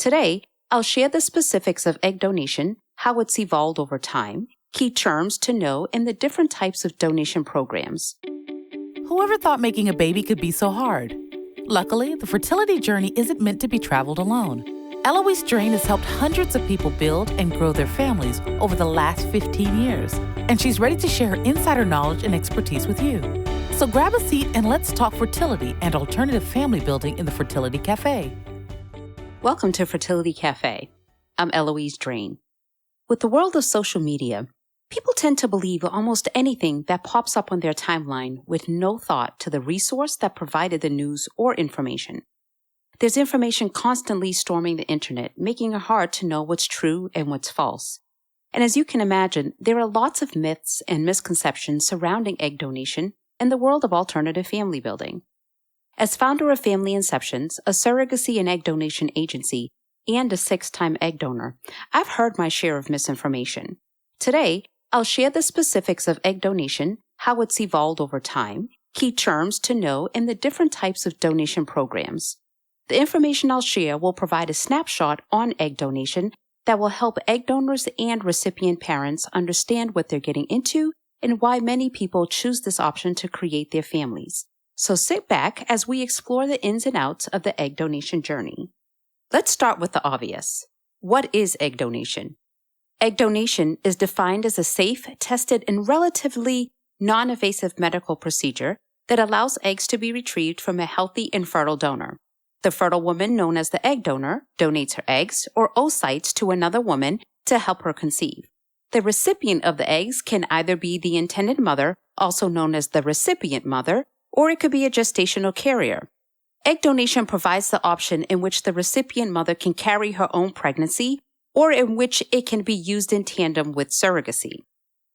Today, I'll share the specifics of egg donation, how it's evolved over time, key terms to know, and the different types of donation programs. Whoever thought making a baby could be so hard? Luckily, the fertility journey isn't meant to be traveled alone. Eloise Drain has helped hundreds of people build and grow their families over the last 15 years, and she's ready to share her insider knowledge and expertise with you. So grab a seat and let's talk fertility and alternative family building in the Fertility Cafe. Welcome to Fertility Cafe. I'm Eloise Drain. With the world of social media, people tend to believe almost anything that pops up on their timeline with no thought to the resource that provided the news or information. There's information constantly storming the internet, making it hard to know what's true and what's false. And as you can imagine, there are lots of myths and misconceptions surrounding egg donation in the world of alternative family building. As founder of Family Inceptions, a surrogacy and egg donation agency, and a 6-time egg donor, I've heard my share of misinformation. Today, I'll share the specifics of egg donation, how it's evolved over time, key terms to know, and the different types of donation programs. The information I'll share will provide a snapshot on egg donation that will help egg donors and recipient parents understand what they're getting into and why many people choose this option to create their families. So sit back as we explore the ins and outs of the egg donation journey. Let's start with the obvious. What is egg donation? Egg donation is defined as a safe, tested, and relatively non-invasive medical procedure that allows eggs to be retrieved from a healthy and fertile donor. The fertile woman, known as the egg donor, donates her eggs or oocytes to another woman to help her conceive. The recipient of the eggs can either be the intended mother, also known as the recipient mother, or it could be a gestational carrier. Egg donation provides the option in which the recipient mother can carry her own pregnancy, or in which it can be used in tandem with surrogacy.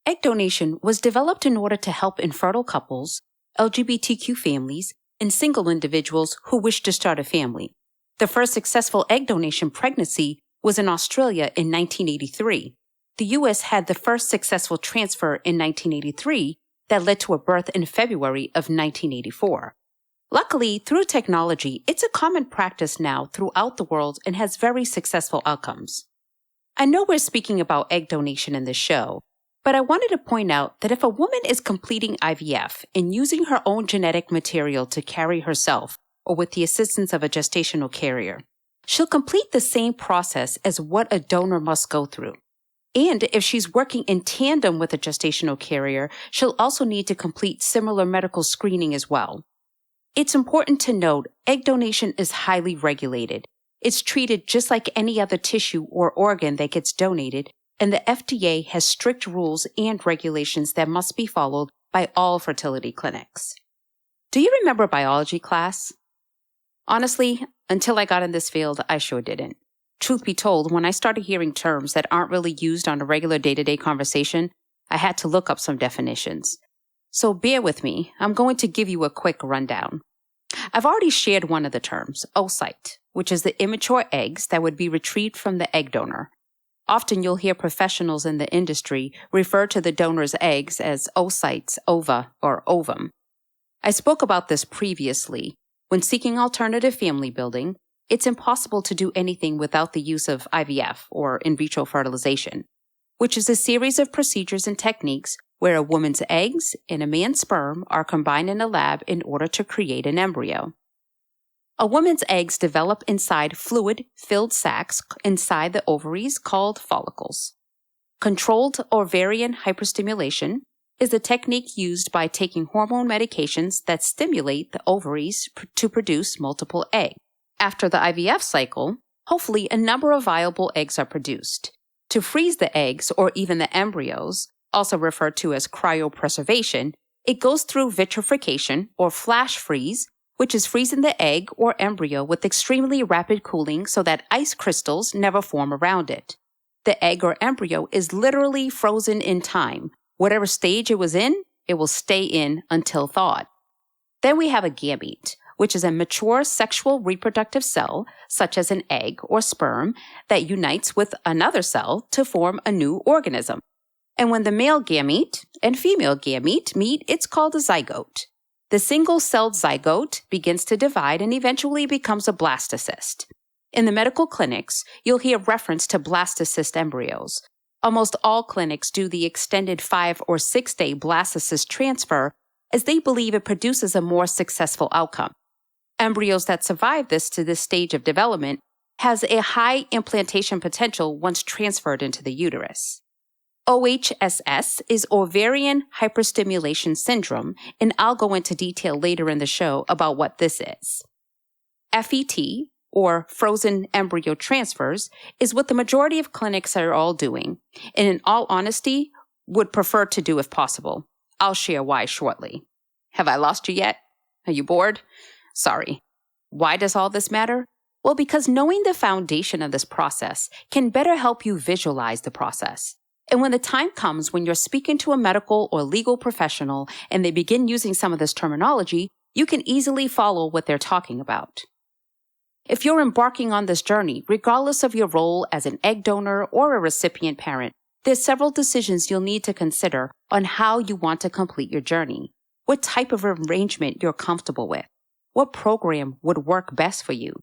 Egg donation was developed in order to help infertile couples, LGBTQ families, and single individuals who wish to start a family. The first successful egg donation pregnancy was in Australia in 1983. The U.S. had the first successful transfer in 1983 that led to a birth in February of 1984. Luckily, through technology, it's a common practice now throughout the world and has very successful outcomes. I know we're speaking about egg donation in this show, but I wanted to point out that if a woman is completing IVF and using her own genetic material to carry herself, or with the assistance of a gestational carrier, she'll complete the same process as what a donor must go through. And if she's working in tandem with a gestational carrier, she'll also need to complete similar medical screening as well. It's important to note egg donation is highly regulated. It's treated just like any other tissue or organ that gets donated, and the FDA has strict rules and regulations that must be followed by all fertility clinics. Do you remember biology class? Honestly, until I got in this field, I sure didn't. Truth be told, when I started hearing terms that aren't really used on a regular day-to-day conversation, I had to look up some definitions. So bear with me, I'm going to give you a quick rundown. I've already shared one of the terms, oocyte, which is the immature eggs that would be retrieved from the egg donor. Often you'll hear professionals in the industry refer to the donor's eggs as oocytes, ova, or ovum. I spoke about this previously. When seeking alternative family building, it's impossible to do anything without the use of IVF, or in vitro fertilization, which is a series of procedures and techniques where a woman's eggs and a man's sperm are combined in a lab in order to create an embryo. A woman's eggs develop inside fluid-filled sacs inside the ovaries called follicles. Controlled ovarian hyperstimulation is a technique used by taking hormone medications that stimulate the ovaries to produce multiple eggs. After the IVF cycle, hopefully a number of viable eggs are produced. To freeze the eggs or even the embryos, also referred to as cryopreservation, it goes through vitrification or flash freeze, which is freezing the egg or embryo with extremely rapid cooling so that ice crystals never form around it. The egg or embryo is literally frozen in time. Whatever stage it was in, it will stay in until thawed. Then we have a gamete, which is a mature sexual reproductive cell, such as an egg or sperm, that unites with another cell to form a new organism. And when the male gamete and female gamete meet, it's called a zygote. The single-celled zygote begins to divide and eventually becomes a blastocyst. In the medical clinics, you'll hear reference to blastocyst embryos. Almost all clinics do the extended 5 or 6 day blastocyst transfer as they believe it produces a more successful outcome. Embryos that survive this to this stage of development has a high implantation potential once transferred into the uterus. OHSS is ovarian hyperstimulation syndrome, and I'll go into detail later in the show about what this is. FET, or frozen embryo transfers, is what the majority of clinics are all doing, and in all honesty, would prefer to do if possible. I'll share why shortly. Have I lost you yet? Are you bored? Sorry. Why does all this matter? Well, because knowing the foundation of this process can better help you visualize the process. And when the time comes when you're speaking to a medical or legal professional and they begin using some of this terminology, you can easily follow what they're talking about. If you're embarking on this journey, regardless of your role as an egg donor or a recipient parent, there's several decisions you'll need to consider on how you want to complete your journey, what type of arrangement you're comfortable with, what program would work best for you.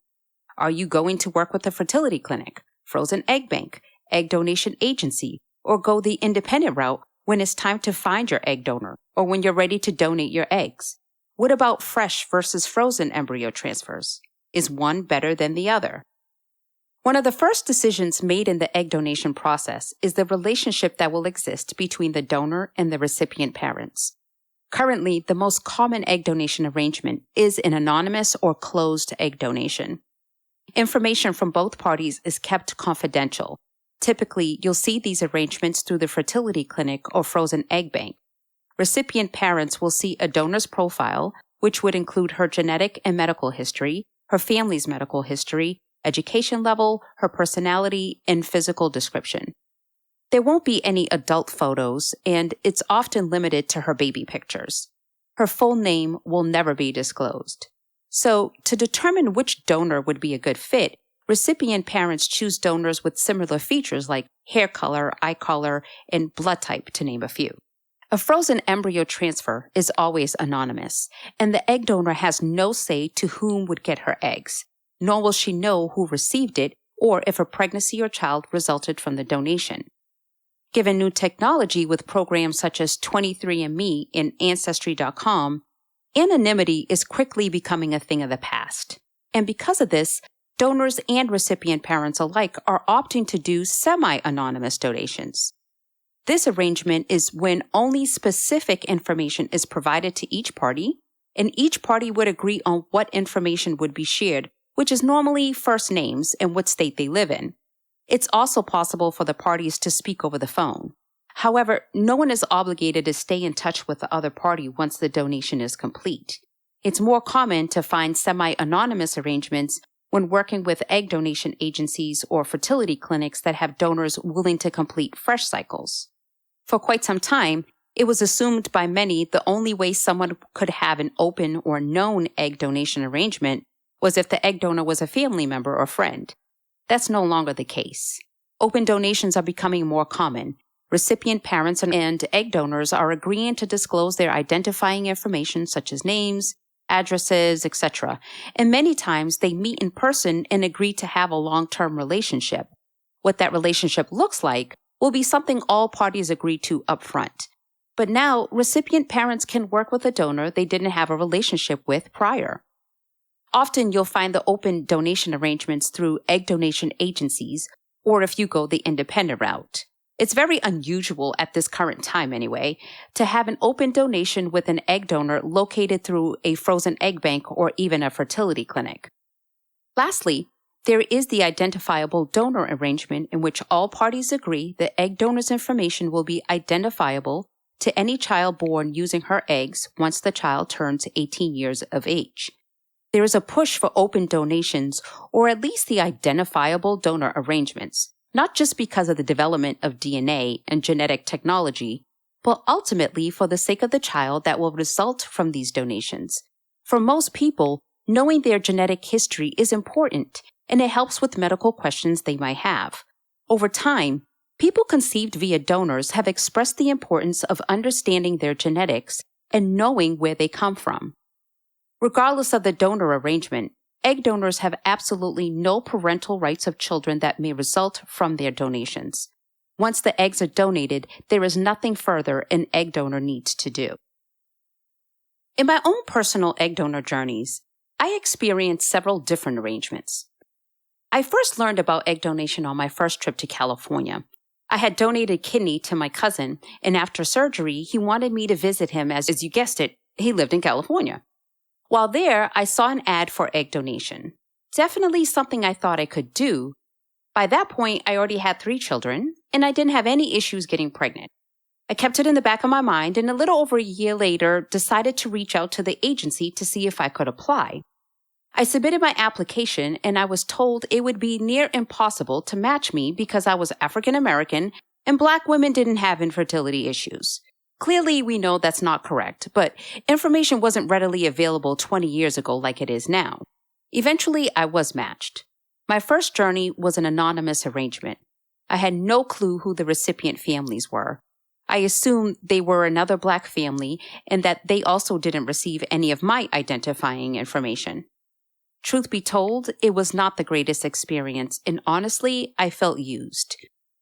Are you going to work with a fertility clinic, frozen egg bank, egg donation agency, or go the independent route when it's time to find your egg donor or when you're ready to donate your eggs? What about fresh versus frozen embryo transfers? Is one better than the other? One of the first decisions made in the egg donation process is the relationship that will exist between the donor and the recipient parents. Currently, the most common egg donation arrangement is an anonymous or closed egg donation. Information from both parties is kept confidential. Typically, you'll see these arrangements through the fertility clinic or frozen egg bank. Recipient parents will see a donor's profile, which would include her genetic and medical history, her family's medical history, education level, her personality, and physical description. There won't be any adult photos, and it's often limited to her baby pictures. Her full name will never be disclosed. So, to determine which donor would be a good fit, recipient parents choose donors with similar features like hair color, eye color, and blood type, to name a few. A frozen embryo transfer is always anonymous, and the egg donor has no say to whom would get her eggs, nor will she know who received it or if a pregnancy or child resulted from the donation. Given new technology with programs such as 23andMe and Ancestry.com, anonymity is quickly becoming a thing of the past. And because of this, donors and recipient parents alike are opting to do semi-anonymous donations. This arrangement is when only specific information is provided to each party, and each party would agree on what information would be shared, which is normally first names and what state they live in. It's also possible for the parties to speak over the phone. However, no one is obligated to stay in touch with the other party once the donation is complete. It's more common to find semi-anonymous arrangements when working with egg donation agencies or fertility clinics that have donors willing to complete fresh cycles. For quite some time, it was assumed by many the only way someone could have an open or known egg donation arrangement was if the egg donor was a family member or friend. That's no longer the case. Open donations are becoming more common. Recipient parents and egg donors are agreeing to disclose their identifying information such as names, addresses, etc. And many times they meet in person and agree to have a long-term relationship. What that relationship looks like will be something all parties agree to upfront. But now, recipient parents can work with a donor they didn't have a relationship with prior. Often you'll find the open donation arrangements through egg donation agencies, or if you go the independent route. It's very unusual at this current time anyway, to have an open donation with an egg donor located through a frozen egg bank or even a fertility clinic. Lastly, there is the identifiable donor arrangement in which all parties agree the egg donor's information will be identifiable to any child born using her eggs once the child turns 18 years of age. There is a push for open donations, or at least the identifiable donor arrangements, not just because of the development of DNA and genetic technology, but ultimately for the sake of the child that will result from these donations. For most people, knowing their genetic history is important, and it helps with medical questions they might have. Over time, people conceived via donors have expressed the importance of understanding their genetics and knowing where they come from. Regardless of the donor arrangement, egg donors have absolutely no parental rights of children that may result from their donations. Once the eggs are donated, there is nothing further an egg donor needs to do. In my own personal egg donor journeys, I experienced several different arrangements. I first learned about egg donation on my first trip to California. I had donated kidney to my cousin, and after surgery, he wanted me to visit him as you guessed it, he lived in California. While there, I saw an ad for egg donation. Definitely something I thought I could do. By that point, I already had 3 children, and I didn't have any issues getting pregnant. I kept it in the back of my mind, and a little over a year later, decided to reach out to the agency to see if I could apply. I submitted my application, and I was told it would be near impossible to match me because I was African American and Black women didn't have infertility issues. Clearly, we know that's not correct, but information wasn't readily available 20 years ago like it is now. Eventually, I was matched. My first journey was an anonymous arrangement. I had no clue who the recipient families were. I assumed they were another Black family and that they also didn't receive any of my identifying information. Truth be told, it was not the greatest experience, and honestly, I felt used.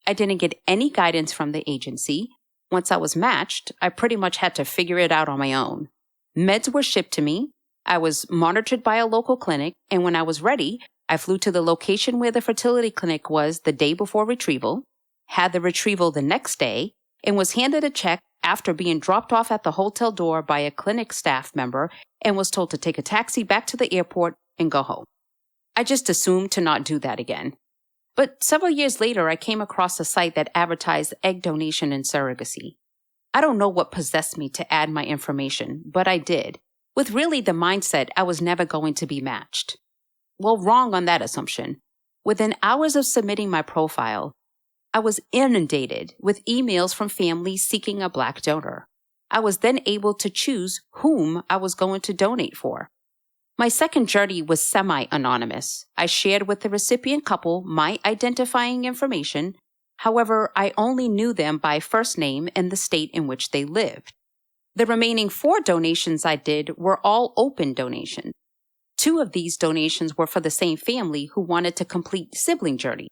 I didn't get any guidance from the agency. Once I was matched, I pretty much had to figure it out on my own. Meds were shipped to me. I was monitored by a local clinic, and when I was ready, I flew to the location where the fertility clinic was the day before retrieval, had the retrieval the next day, and was handed a check after being dropped off at the hotel door by a clinic staff member and was told to take a taxi back to the airport and go home. I just assumed to not do that again. But several years later, I came across a site that advertised egg donation and surrogacy. I don't know what possessed me to add my information, but I did, with really the mindset I was never going to be matched. Well, wrong on that assumption. Within hours of submitting my profile, I was inundated with emails from families seeking a Black donor. I was then able to choose whom I was going to donate for. My second journey was semi-anonymous. I shared with the recipient couple my identifying information. However, I only knew them by first name and the state in which they lived. The remaining 4 donations I did were all open donations. 2 of these donations were for the same family who wanted to complete sibling journey.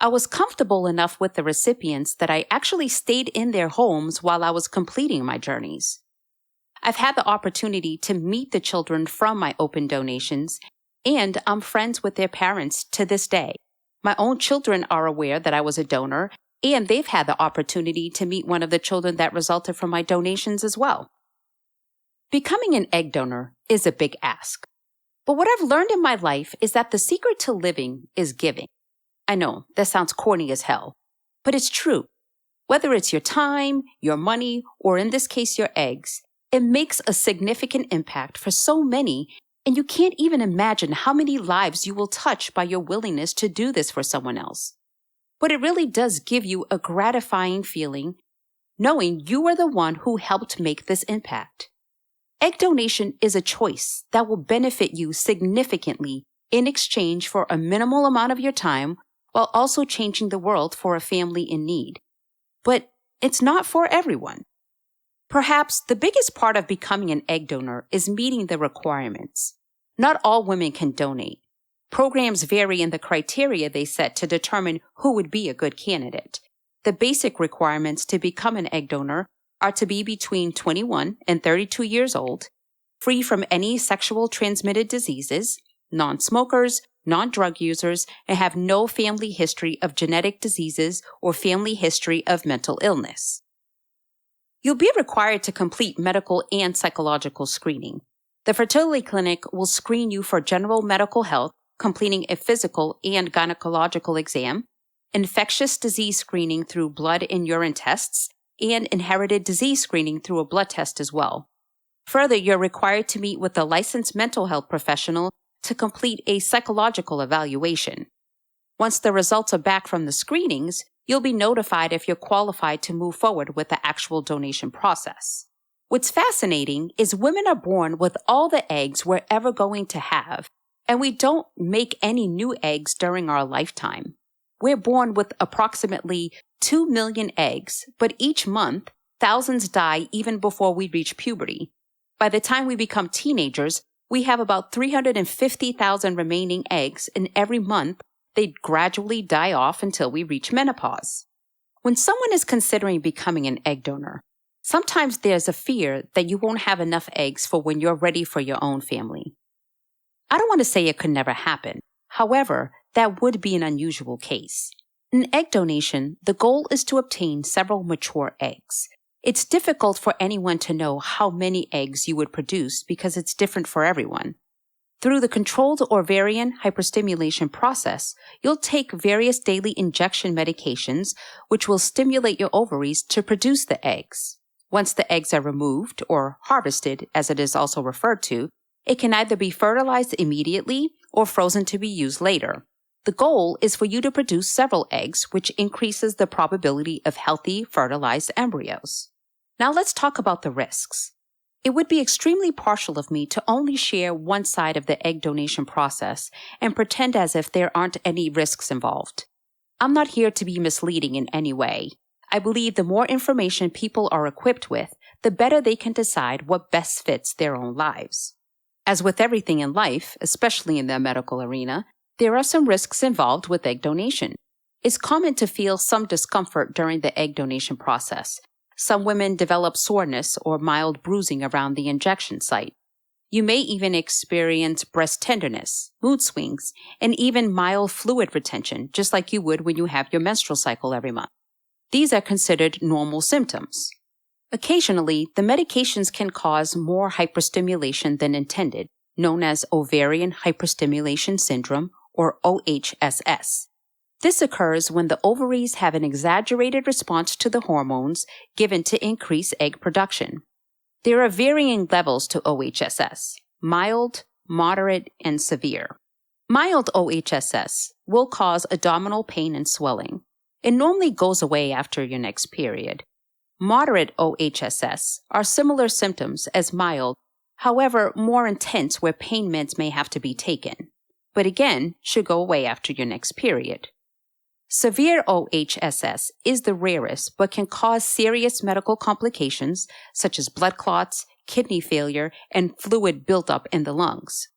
I was comfortable enough with the recipients that I actually stayed in their homes while I was completing my journeys. I've had the opportunity to meet the children from my open donations, and I'm friends with their parents to this day. My own children are aware that I was a donor, and they've had the opportunity to meet one of the children that resulted from my donations as well. Becoming an egg donor is a big ask. But what I've learned in my life is that the secret to living is giving. I know, that sounds corny as hell, but it's true. Whether it's your time, your money, or in this case, your eggs, it makes a significant impact for so many, and you can't even imagine how many lives you will touch by your willingness to do this for someone else. But it really does give you a gratifying feeling knowing you are the one who helped make this impact. Egg donation is a choice that will benefit you significantly in exchange for a minimal amount of your time while also changing the world for a family in need. But it's not for everyone. Perhaps the biggest part of becoming an egg donor is meeting the requirements. Not all women can donate. Programs vary in the criteria they set to determine who would be a good candidate. The basic requirements to become an egg donor are to be between 21 and 32 years old, free from any sexual transmitted diseases, non-smokers, non-drug users, and have no family history of genetic diseases or family history of mental illness. You'll be required to complete medical and psychological screening. The fertility clinic will screen you for general medical health, completing a physical and gynecological exam, infectious disease screening through blood and urine tests, and inherited disease screening through a blood test as well. Further, you're required to meet with a licensed mental health professional to complete a psychological evaluation. Once the results are back from the screenings, you'll be notified if you're qualified to move forward with the actual donation process. What's fascinating is women are born with all the eggs we're ever going to have, and we don't make any new eggs during our lifetime. We're born with approximately 2 million eggs, but each month, thousands die even before we reach puberty. By the time we become teenagers, We have about 350,000 remaining eggs, and every month they gradually die off until we reach menopause. When someone is considering becoming an egg donor, sometimes there's a fear that you won't have enough eggs for when you're ready for your own family. I don't want to say it could never happen. However, that would be an unusual case. In egg donation, the goal is to obtain several mature eggs. It's difficult for anyone to know how many eggs you would produce because it's different for everyone. Through the controlled ovarian hyperstimulation process, you'll take various daily injection medications which will stimulate your ovaries to produce the eggs. Once the eggs are removed, or harvested as it is also referred to, it can either be fertilized immediately or frozen to be used later. The goal is for you to produce several eggs, which increases the probability of healthy, fertilized embryos. Now let's talk about the risks. It would be extremely partial of me to only share one side of the egg donation process and pretend as if there aren't any risks involved. I'm not here to be misleading in any way. I believe the more information people are equipped with, the better they can decide what best fits their own lives. As with everything in life, especially in the medical arena, there are some risks involved with egg donation. It's common to feel some discomfort during the egg donation process. Some women develop soreness or mild bruising around the injection site. You may even experience breast tenderness, mood swings, and even mild fluid retention, just like you would when you have your menstrual cycle every month. These are considered normal symptoms. Occasionally, the medications can cause more hyperstimulation than intended, known as ovarian hyperstimulation syndrome, or OHSS. This occurs when the ovaries have an exaggerated response to the hormones given to increase egg production. There are varying levels to OHSS: mild, moderate, and severe. Mild OHSS will cause abdominal pain and swelling. It normally goes away after your next period. Moderate OHSS are similar symptoms as mild, however more intense, where pain meds may have to be taken, but again should go away after your next period. Severe OHSS is the rarest but can cause serious medical complications such as blood clots, kidney failure, and fluid buildup in the lungs.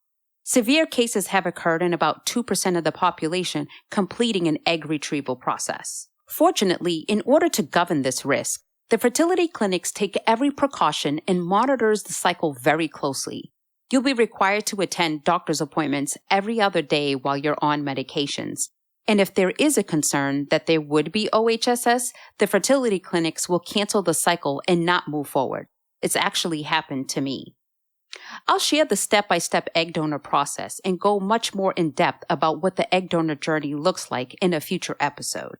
Severe cases have occurred in about 2% of the population completing an egg retrieval process. Fortunately, in order to govern this risk, the fertility clinics take every precaution and monitors the cycle very closely. You'll be required to attend doctor's appointments every other day while you're on medications. And if there is a concern that there would be OHSS, the fertility clinics will cancel the cycle and not move forward. It's actually happened to me. I'll share the step-by-step egg donor process and go much more in depth about what the egg donor journey looks like in a future episode.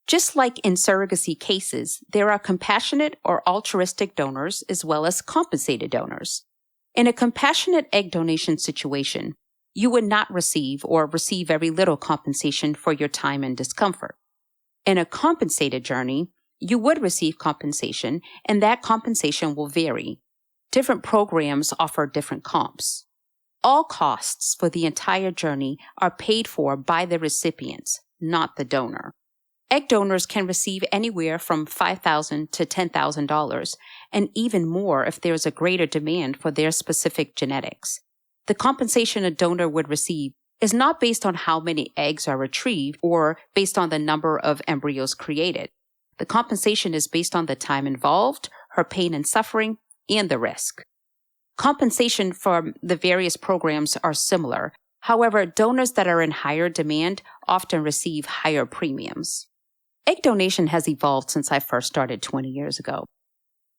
Just like in surrogacy cases, there are compassionate or altruistic donors as well as compensated donors. In a compassionate egg donation situation, you would not receive or receive very little compensation for your time and discomfort. In a compensated journey, you would receive compensation, and that compensation will vary. Different programs offer different comps. All costs for the entire journey are paid for by the recipients, not the donor. Egg donors can receive anywhere from $5,000 to $10,000, and even more if there is a greater demand for their specific genetics. The compensation a donor would receive is not based on how many eggs are retrieved or based on the number of embryos created. The compensation is based on the time involved, her pain and suffering, and the risk. Compensation from the various programs are similar. However, donors that are in higher demand often receive higher premiums. Egg donation has evolved since I first started 20 years ago.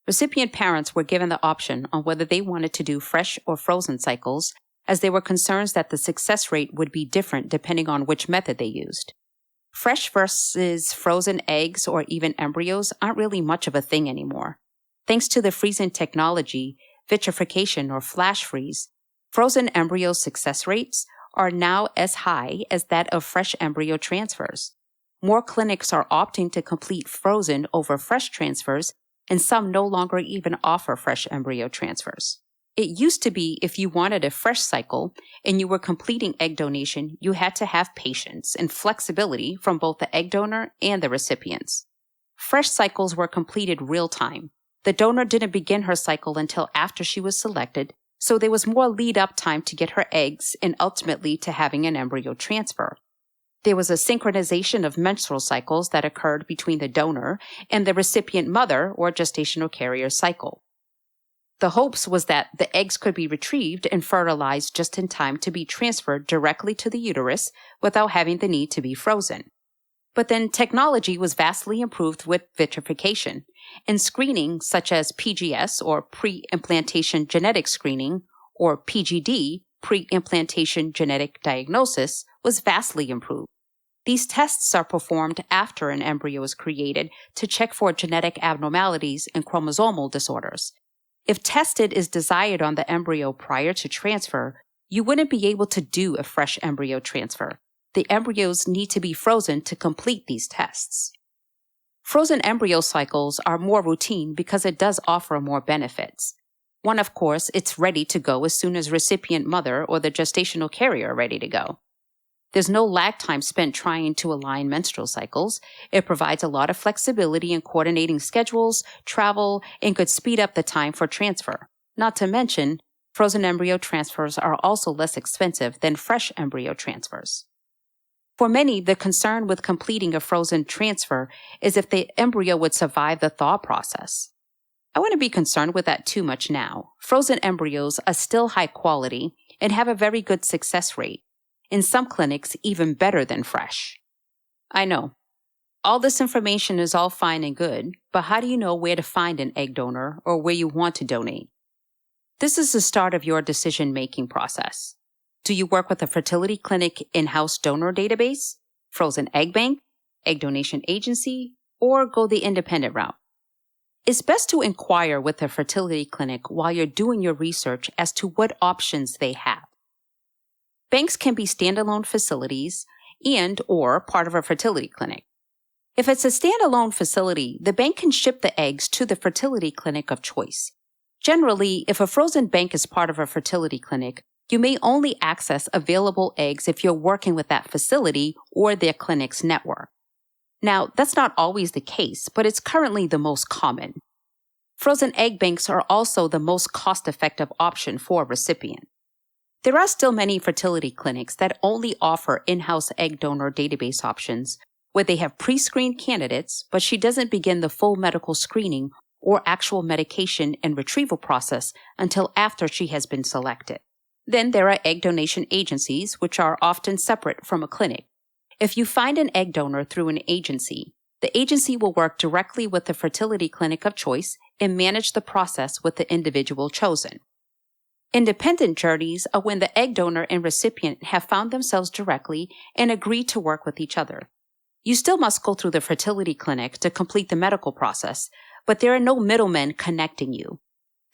Recipient parents were given the option on whether they wanted to do fresh or frozen cycles, as there were concerns that the success rate would be different depending on which method they used. Fresh versus frozen eggs or even embryos aren't really much of a thing anymore. Thanks to the freezing technology, vitrification or flash freeze, frozen embryo success rates are now as high as that of fresh embryo transfers. More clinics are opting to complete frozen over fresh transfers, and some no longer even offer fresh embryo transfers. It used to be if you wanted a fresh cycle and you were completing egg donation, you had to have patience and flexibility from both the egg donor and the recipients. Fresh cycles were completed real time. The donor didn't begin her cycle until after she was selected, So there was more lead-up time to get her eggs and ultimately to having an embryo transfer. There was a synchronization of menstrual cycles that occurred between the donor and the recipient mother or gestational carrier cycle. The hopes was that the eggs could be retrieved and fertilized just in time to be transferred directly to the uterus without having the need to be frozen. But then technology was vastly improved with vitrification, and screening such as PGS or pre-implantation genetic screening or PGD, pre-implantation genetic diagnosis, was vastly improved. These tests are performed after an embryo is created to check for genetic abnormalities and chromosomal disorders. If tested is desired on the embryo prior to transfer, you wouldn't be able to do a fresh embryo transfer. The embryos need to be frozen to complete these tests. Frozen embryo cycles are more routine because it does offer more benefits. One, of course, it's ready to go as soon as recipient mother or the gestational carrier are ready to go. There's no lag time spent trying to align menstrual cycles. It provides a lot of flexibility in coordinating schedules, travel, and could speed up the time for transfer. Not to mention, frozen embryo transfers are also less expensive than fresh embryo transfers. For many, the concern with completing a frozen transfer is if the embryo would survive the thaw process. I wouldn't be concerned with that too much now. Frozen embryos are still high quality and have a very good success rate. In some clinics, even better than fresh. I know. All this information is all fine and good, but how do you know where to find an egg donor or where you want to donate? This is the start of your decision-making process. Do you work with a fertility clinic in-house donor database, frozen egg bank, egg donation agency, or go the independent route? It's best to inquire with a fertility clinic while you're doing your research as to what options they have. Banks can be standalone facilities and/or part of a fertility clinic. If it's a standalone facility, the bank can ship the eggs to the fertility clinic of choice. Generally, if a frozen bank is part of a fertility clinic, you may only access available eggs if you're working with that facility or their clinic's network. Now, that's not always the case, but it's currently the most common. Frozen egg banks are also the most cost-effective option for a recipient. There are still many fertility clinics that only offer in-house egg donor database options where they have pre-screened candidates, but she doesn't begin the full medical screening or actual medication and retrieval process until after she has been selected. Then there are egg donation agencies, which are often separate from a clinic. If you find an egg donor through an agency, the agency will work directly with the fertility clinic of choice and manage the process with the individual chosen. Independent journeys are when the egg donor and recipient have found themselves directly and agree to work with each other. You still must go through the fertility clinic to complete the medical process, but there are no middlemen connecting you.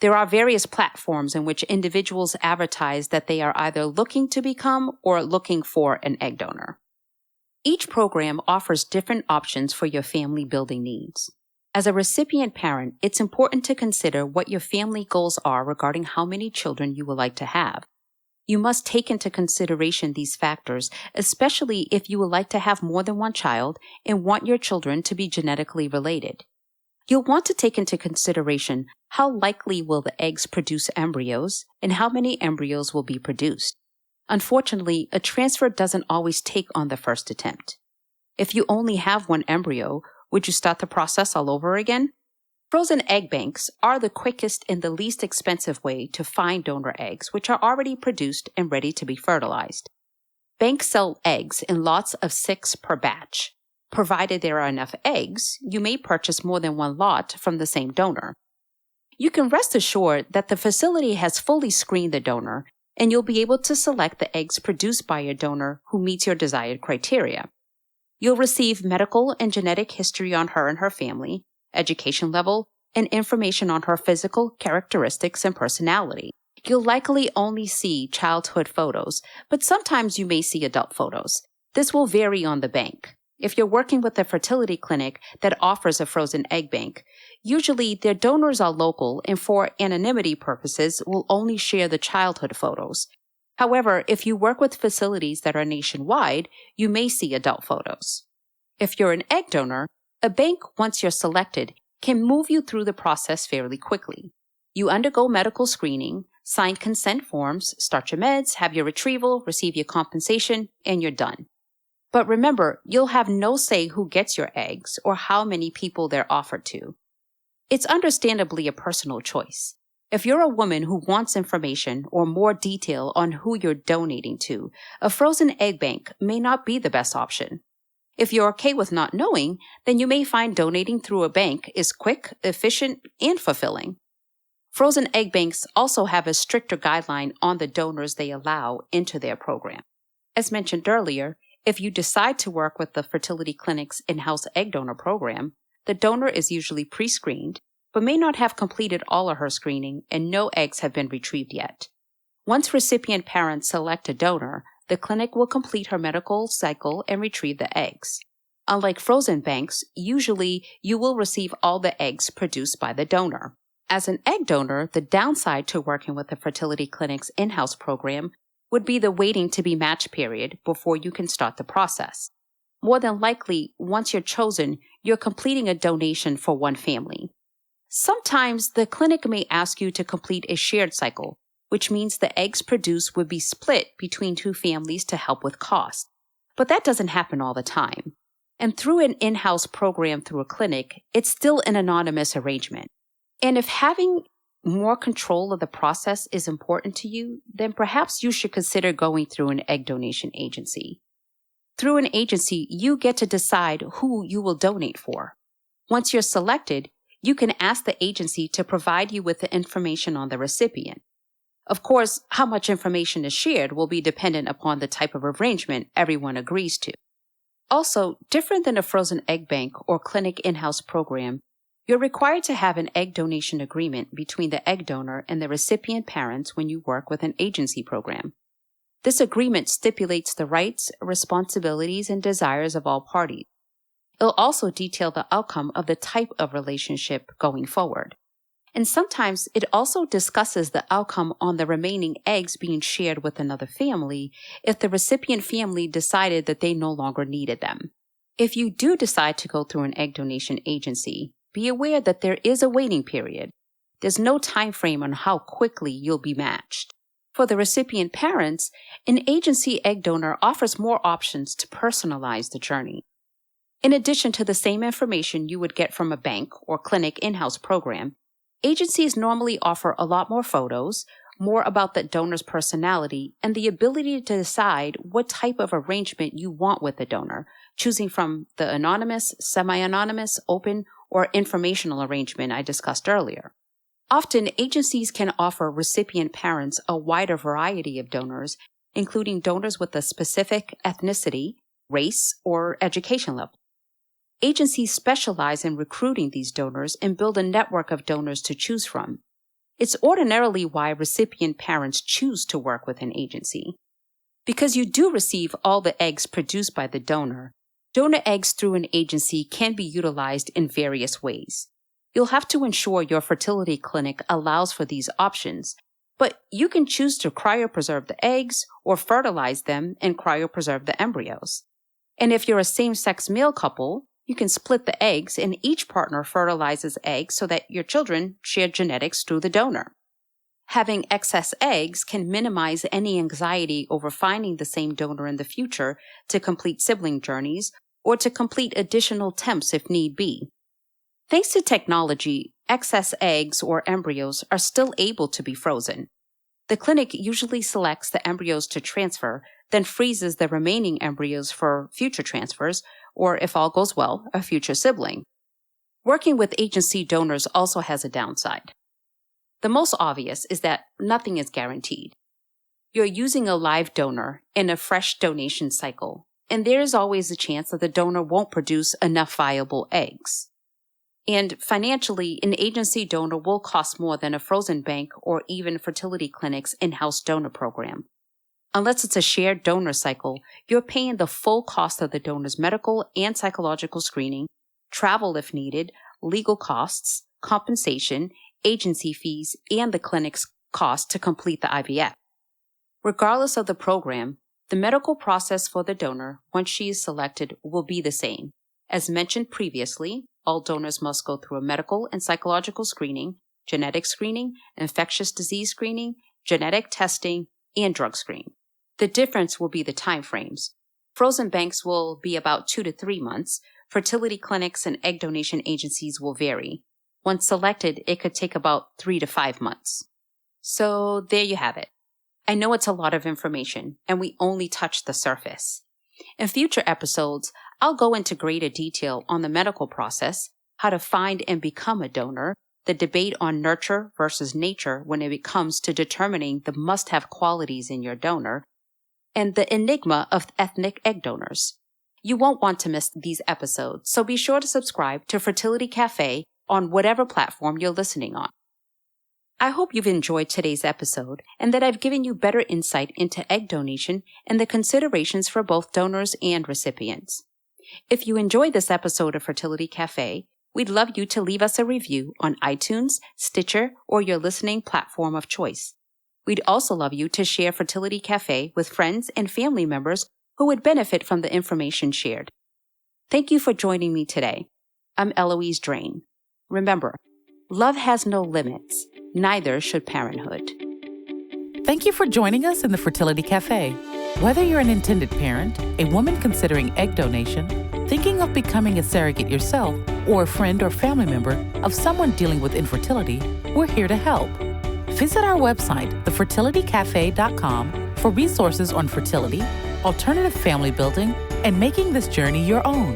There are various platforms in which individuals advertise that they are either looking to become or looking for an egg donor. Each program offers different options for your family building needs. As a recipient parent, it's important to consider what your family goals are regarding how many children you would like to have. You must take into consideration these factors, especially if you would like to have more than one child and want your children to be genetically related. You'll want to take into consideration how likely will the eggs produce embryos and how many embryos will be produced. Unfortunately, a transfer doesn't always take on the first attempt. If you only have one embryo, would you start the process all over again? Frozen egg banks are the quickest and the least expensive way to find donor eggs, which are already produced and ready to be fertilized. Banks sell eggs in lots of 6 per batch. Provided there are enough eggs, you may purchase more than one lot from the same donor. You can rest assured that the facility has fully screened the donor, and you'll be able to select the eggs produced by your donor who meets your desired criteria. You'll receive medical and genetic history on her and her family, education level, and information on her physical characteristics and personality. You'll likely only see childhood photos, but sometimes you may see adult photos. This will vary on the bank. If you're working with a fertility clinic that offers a frozen egg bank, usually their donors are local and for anonymity purposes will only share the childhood photos. However, if you work with facilities that are nationwide, you may see adult photos. If you're an egg donor, a bank, once you're selected, can move you through the process fairly quickly. You undergo medical screening, sign consent forms, start your meds, have your retrieval, receive your compensation, and you're done. But remember, you'll have no say who gets your eggs or how many people they're offered to. It's understandably a personal choice. If you're a woman who wants information or more detail on who you're donating to, a frozen egg bank may not be the best option. If you're okay with not knowing, then you may find donating through a bank is quick, efficient, and fulfilling. Frozen egg banks also have a stricter guideline on the donors they allow into their program. As mentioned earlier, if you decide to work with the Fertility Clinic's in-house egg donor program, the donor is usually pre-screened, but may not have completed all of her screening and no eggs have been retrieved yet. Once recipient parents select a donor, the clinic will complete her medical cycle and retrieve the eggs. Unlike frozen banks, usually you will receive all the eggs produced by the donor. As an egg donor, the downside to working with the Fertility Clinic's in-house program would be the waiting to be matched period before you can start the process. More than likely, once you're chosen, you're completing a donation for one family. Sometimes the clinic may ask you to complete a shared cycle, which means the eggs produced would be split between two families to help with cost. But that doesn't happen all the time. And through an in-house program through a clinic, it's still an anonymous arrangement. And if having more control of the process is important to you, then perhaps you should consider going through an egg donation agency. Through an agency, you get to decide who you will donate for. Once you're selected, you can ask the agency to provide you with the information on the recipient. Of course, how much information is shared will be dependent upon the type of arrangement everyone agrees to. Also, different than a frozen egg bank or clinic in-house program, you're required to have an egg donation agreement between the egg donor and the recipient parents when you work with an agency program. This agreement stipulates the rights, responsibilities, and desires of all parties. It'll also detail the outcome of the type of relationship going forward. And sometimes it also discusses the outcome on the remaining eggs being shared with another family if the recipient family decided that they no longer needed them. If you do decide to go through an egg donation agency, be aware that there is a waiting period. There's no time frame on how quickly you'll be matched. For the recipient parents, an agency egg donor offers more options to personalize the journey. In addition to the same information you would get from a bank or clinic in-house program, agencies normally offer a lot more photos, more about the donor's personality, and the ability to decide what type of arrangement you want with the donor, choosing from the anonymous, semi-anonymous, open, or informational arrangement I discussed earlier. Often, agencies can offer recipient parents a wider variety of donors, including donors with a specific ethnicity, race, or education level. Agencies specialize in recruiting these donors and build a network of donors to choose from. It's ordinarily why recipient parents choose to work with an agency. Because you do receive all the eggs produced by the donor eggs through an agency can be utilized in various ways. You'll have to ensure your fertility clinic allows for these options, but you can choose to cryopreserve the eggs or fertilize them and cryopreserve the embryos. And if you're a same-sex male couple, you can split the eggs and each partner fertilizes eggs so that your children share genetics through the donor. Having excess eggs can minimize any anxiety over finding the same donor in the future to complete sibling journeys or to complete additional attempts if need be. Thanks to technology, excess eggs or embryos are still able to be frozen. The clinic usually selects the embryos to transfer, then freezes the remaining embryos for future transfers, or if all goes well, a future sibling. Working with agency donors also has a downside. The most obvious is that nothing is guaranteed. You're using a live donor in a fresh donation cycle, and there is always a chance that the donor won't produce enough viable eggs. And financially, an agency donor will cost more than a frozen bank or even fertility clinic's in-house donor program. Unless it's a shared donor cycle, you're paying the full cost of the donor's medical and psychological screening, travel if needed, legal costs, compensation, agency fees, and the clinic's cost to complete the IVF. Regardless of the program, the medical process for the donor, once she is selected, will be the same. As mentioned previously, all donors must go through a medical and psychological screening, genetic screening, infectious disease screening, genetic testing, and drug screen. The difference will be the timeframes. Frozen banks will be about 2 to 3 months. Fertility clinics and egg donation agencies will vary. Once selected, it could take about 3 to 5 months. So there you have it. I know it's a lot of information, and we only touched the surface. In future episodes, I'll go into greater detail on the medical process, how to find and become a donor, the debate on nurture versus nature when it comes to determining the must-have qualities in your donor, and the enigma of ethnic egg donors. You won't want to miss these episodes, so be sure to subscribe to Fertility Cafe on whatever platform you're listening on. I hope you've enjoyed today's episode and that I've given you better insight into egg donation and the considerations for both donors and recipients. If you enjoyed this episode of Fertility Cafe, we'd love you to leave us a review on iTunes, Stitcher, or your listening platform of choice. We'd also love you to share Fertility Cafe with friends and family members who would benefit from the information shared. Thank you for joining me today. I'm Eloise Drain. Remember, love has no limits. Neither should parenthood. Thank you for joining us in the Fertility Cafe. Whether you're an intended parent, a woman considering egg donation, thinking of becoming a surrogate yourself, or a friend or family member of someone dealing with infertility, we're here to help. Visit our website, thefertilitycafe.com, for resources on fertility, alternative family building, and making this journey your own.